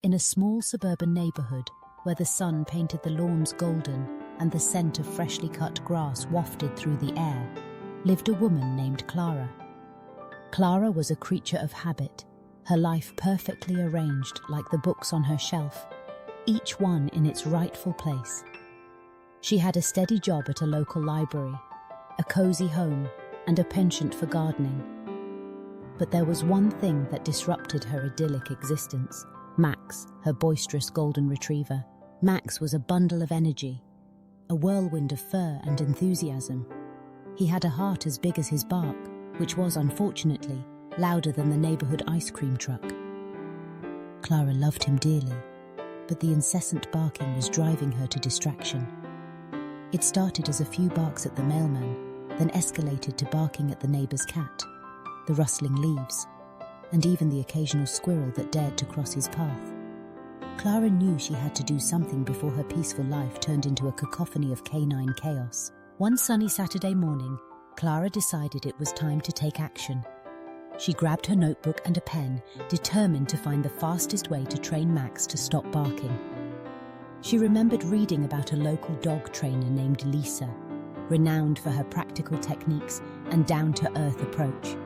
In a small suburban neighborhood where the sun painted the lawns golden and the scent of freshly cut grass wafted through the air, lived a woman named Clara. Clara was a creature of habit, her life perfectly arranged like the books on her shelf, each one in its rightful place. She had a steady job at a local library, a cozy home, and a penchant for gardening. But there was one thing that disrupted her idyllic existence: Max, her boisterous golden retriever. Max was a bundle of energy, a whirlwind of fur and enthusiasm. He had a heart as big as his bark, which was, unfortunately, louder than the neighborhood ice cream truck. Clara loved him dearly, but the incessant barking was driving her to distraction. It started as a few barks at the mailman, then escalated to barking at the neighbor's cat, the rustling leaves, and even the occasional squirrel that dared to cross his path. Clara knew she had to do something before her peaceful life turned into a cacophony of canine chaos. One sunny Saturday morning, Clara decided it was time to take action. She grabbed her notebook and a pen, determined to find the fastest way to train Max to stop barking. She remembered reading about a local dog trainer named Lisa, renowned for her practical techniques and down-to-earth approach.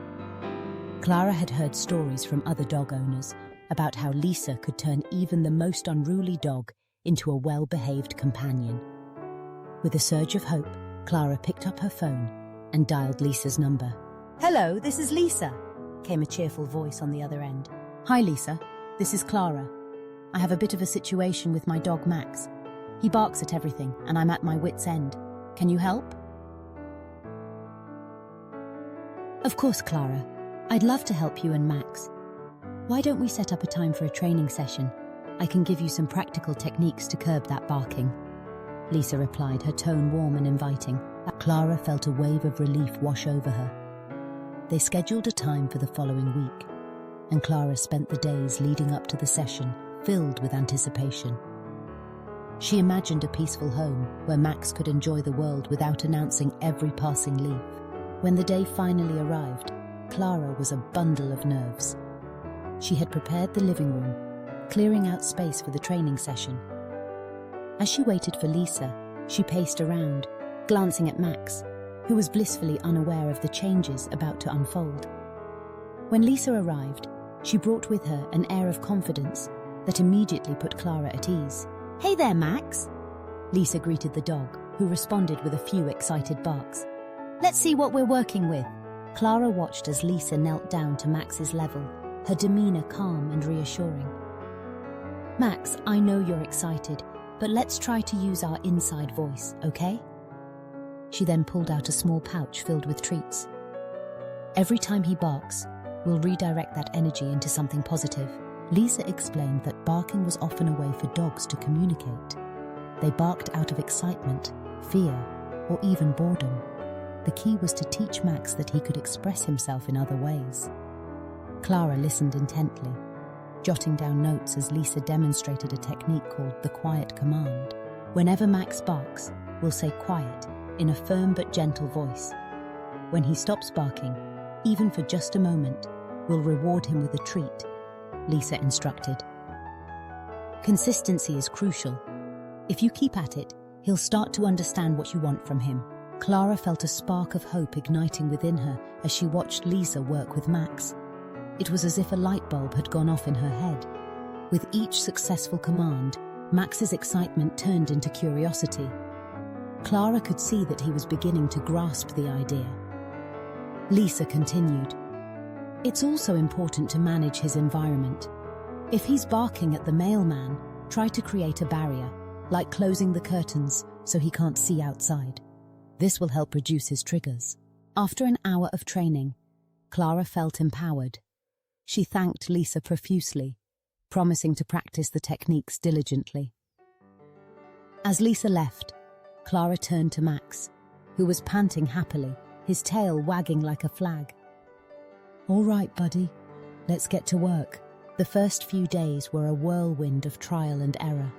Clara had heard stories from other dog owners about how Lisa could turn even the most unruly dog into a well-behaved companion. With a surge of hope, Clara picked up her phone and dialed Lisa's number. "Hello, this is Lisa," came a cheerful voice on the other end. "Hi, Lisa. This is Clara. I have a bit of a situation with my dog Max. He barks at everything, and I'm at my wit's end. Can you help?" "Of course, Clara. I'd love to help you and Max. Why don't we set up a time for a training session? I can give you some practical techniques to curb that barking," Lisa replied, her tone warm and inviting. Clara felt a wave of relief wash over her. They scheduled a time for the following week, and Clara spent the days leading up to the session filled with anticipation. She imagined a peaceful home where Max could enjoy the world without announcing every passing leaf. When the day finally arrived, Clara was a bundle of nerves. She had prepared the living room, clearing out space for the training session. As she waited for Lisa, she paced around, glancing at Max, who was blissfully unaware of the changes about to unfold. When Lisa arrived, she brought with her an air of confidence that immediately put Clara at ease. "Hey there, Max," Lisa greeted the dog, who responded with a few excited barks. "Let's see what we're working with." Clara watched as Lisa knelt down to Max's level, her demeanor calm and reassuring. "Max, I know you're excited, but let's try to use our inside voice, okay?" She then pulled out a small pouch filled with treats. "Every time he barks, we'll redirect that energy into something positive." Lisa explained that barking was often a way for dogs to communicate. They barked out of excitement, fear, or even boredom. The key was to teach Max that he could express himself in other ways. Clara listened intently, jotting down notes as Lisa demonstrated a technique called the quiet command. Whenever Max barks, we'll say quiet in a firm but gentle voice. When he stops barking, even for just a moment, we'll reward him with a treat, Lisa instructed. Consistency is crucial. If you keep at it, he'll start to understand what you want from him. Clara felt a spark of hope igniting within her as she watched Lisa work with Max. It was as if a light bulb had gone off in her head. With each successful command, Max's excitement turned into curiosity. Clara could see that he was beginning to grasp the idea. Lisa continued, "It's also important to manage his environment. If he's barking at the mailman, try to create a barrier, like closing the curtains so he can't see outside. This will help reduce his triggers." After an hour of training, Clara felt empowered. She thanked Lisa profusely, promising to practice the techniques diligently. As Lisa left, Clara turned to Max, who was panting happily, his tail wagging like a flag. "All right, buddy, let's get to work." The first few days were a whirlwind of trial and error.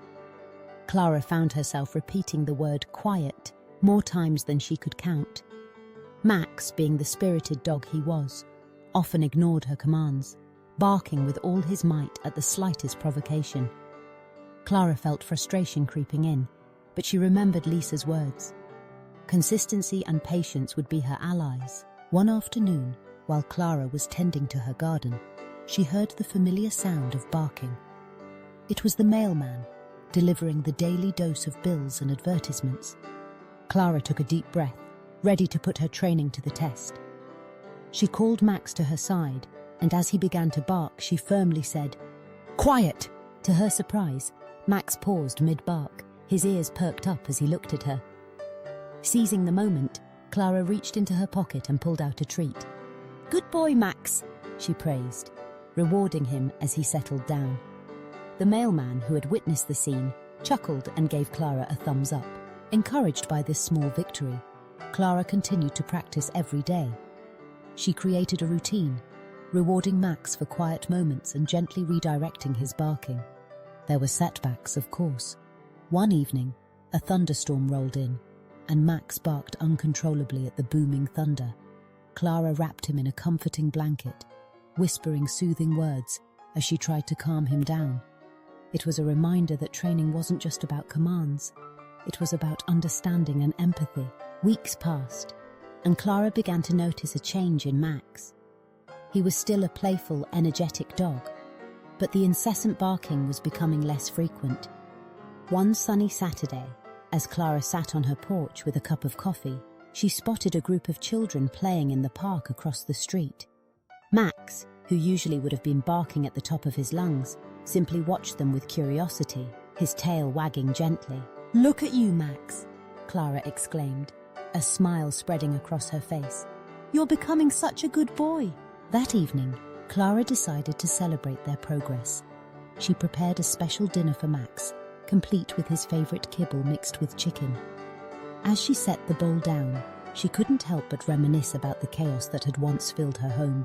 Clara found herself repeating the word quiet more times than she could count. Max, being the spirited dog he was, often ignored her commands, barking with all his might at the slightest provocation. Clara felt frustration creeping in, but she remembered Lisa's words. Consistency and patience would be her allies. One afternoon, while Clara was tending to her garden, she heard the familiar sound of barking. It was the mailman, delivering the daily dose of bills and advertisements. Clara took a deep breath, ready to put her training to the test. She called Max to her side, and as he began to bark, she firmly said, "Quiet!" To her surprise, Max paused mid-bark, his ears perked up as he looked at her. Seizing the moment, Clara reached into her pocket and pulled out a treat. "Good boy, Max," she praised, rewarding him as he settled down. The mailman, who had witnessed the scene, chuckled and gave Clara a thumbs up. Encouraged by this small victory, Clara continued to practice every day. She created a routine, rewarding Max for quiet moments and gently redirecting his barking. There were setbacks, of course. One evening, a thunderstorm rolled in, and Max barked uncontrollably at the booming thunder. Clara wrapped him in a comforting blanket, whispering soothing words as she tried to calm him down. It was a reminder that training wasn't just about commands. It was about understanding and empathy. Weeks passed, and Clara began to notice a change in Max. He was still a playful, energetic dog, but the incessant barking was becoming less frequent. One sunny Saturday, as Clara sat on her porch with a cup of coffee, she spotted a group of children playing in the park across the street. Max, who usually would have been barking at the top of his lungs, simply watched them with curiosity, his tail wagging gently. "Look at you, Max," Clara exclaimed, a smile spreading across her face. "You're becoming such a good boy." That evening, Clara decided to celebrate their progress. She prepared a special dinner for Max, complete with his favorite kibble mixed with chicken. As she set the bowl down, she couldn't help but reminisce about the chaos that had once filled her home.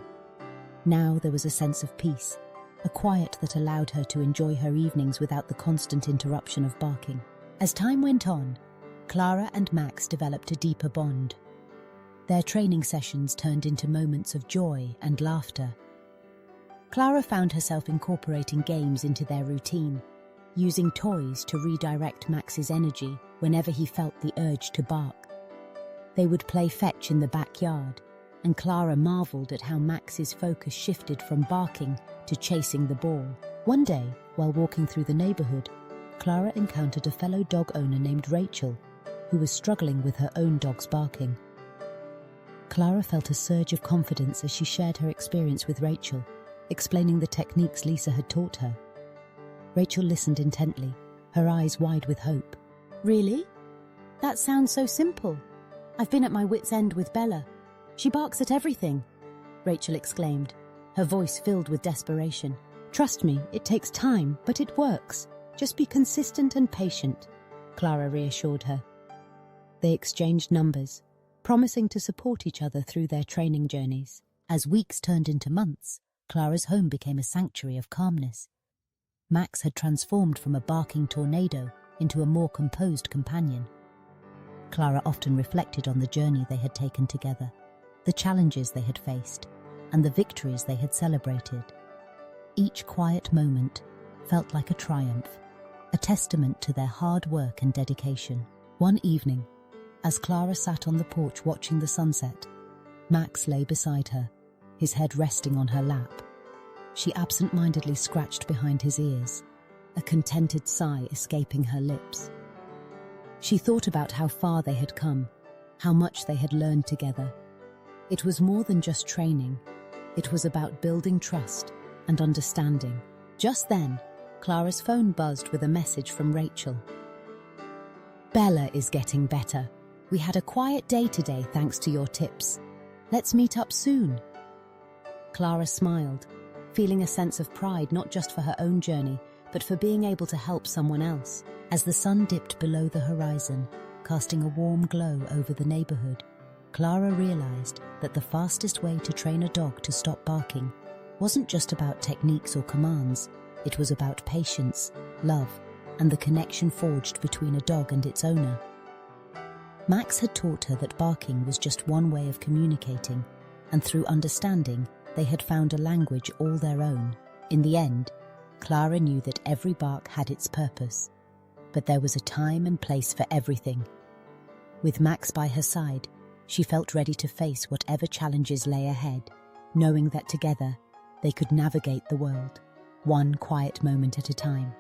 Now there was a sense of peace, a quiet that allowed her to enjoy her evenings without the constant interruption of barking. As time went on, Clara and Max developed a deeper bond. Their training sessions turned into moments of joy and laughter. Clara found herself incorporating games into their routine, using toys to redirect Max's energy whenever he felt the urge to bark. They would play fetch in the backyard, and Clara marveled at how Max's focus shifted from barking to chasing the ball. One day, while walking through the neighborhood, Clara encountered a fellow dog owner named Rachel, who was struggling with her own dog's barking. Clara felt a surge of confidence as she shared her experience with Rachel, explaining the techniques Lisa had taught her. Rachel listened intently, her eyes wide with hope. "Really? That sounds so simple. I've been at my wit's end with Bella. She barks at everything," Rachel exclaimed, her voice filled with desperation. "Trust me, it takes time, but it works. Just be consistent and patient," Clara reassured her. They exchanged numbers, promising to support each other through their training journeys. As weeks turned into months, Clara's home became a sanctuary of calmness. Max had transformed from a barking tornado into a more composed companion. Clara often reflected on the journey they had taken together, the challenges they had faced, and the victories they had celebrated. Each quiet moment felt like a triumph, a testament to their hard work and dedication. One evening, as Clara sat on the porch watching the sunset, Max lay beside her, his head resting on her lap. She absent-mindedly scratched behind his ears, a contented sigh escaping her lips. She thought about how far they had come, how much they had learned together. It was more than just training. It was about building trust and understanding. Just then, Clara's phone buzzed with a message from Rachel. "Bella is getting better. We had a quiet day today thanks to your tips. Let's meet up soon." Clara smiled, feeling a sense of pride not just for her own journey, but for being able to help someone else. As the sun dipped below the horizon, casting a warm glow over the neighborhood, Clara realized that the fastest way to train a dog to stop barking wasn't just about techniques or commands. It was about patience, love, and the connection forged between a dog and its owner. Max had taught her that barking was just one way of communicating, and through understanding, they had found a language all their own. In the end, Clara knew that every bark had its purpose, but there was a time and place for everything. With Max by her side, she felt ready to face whatever challenges lay ahead, knowing that together they could navigate the world, one quiet moment at a time.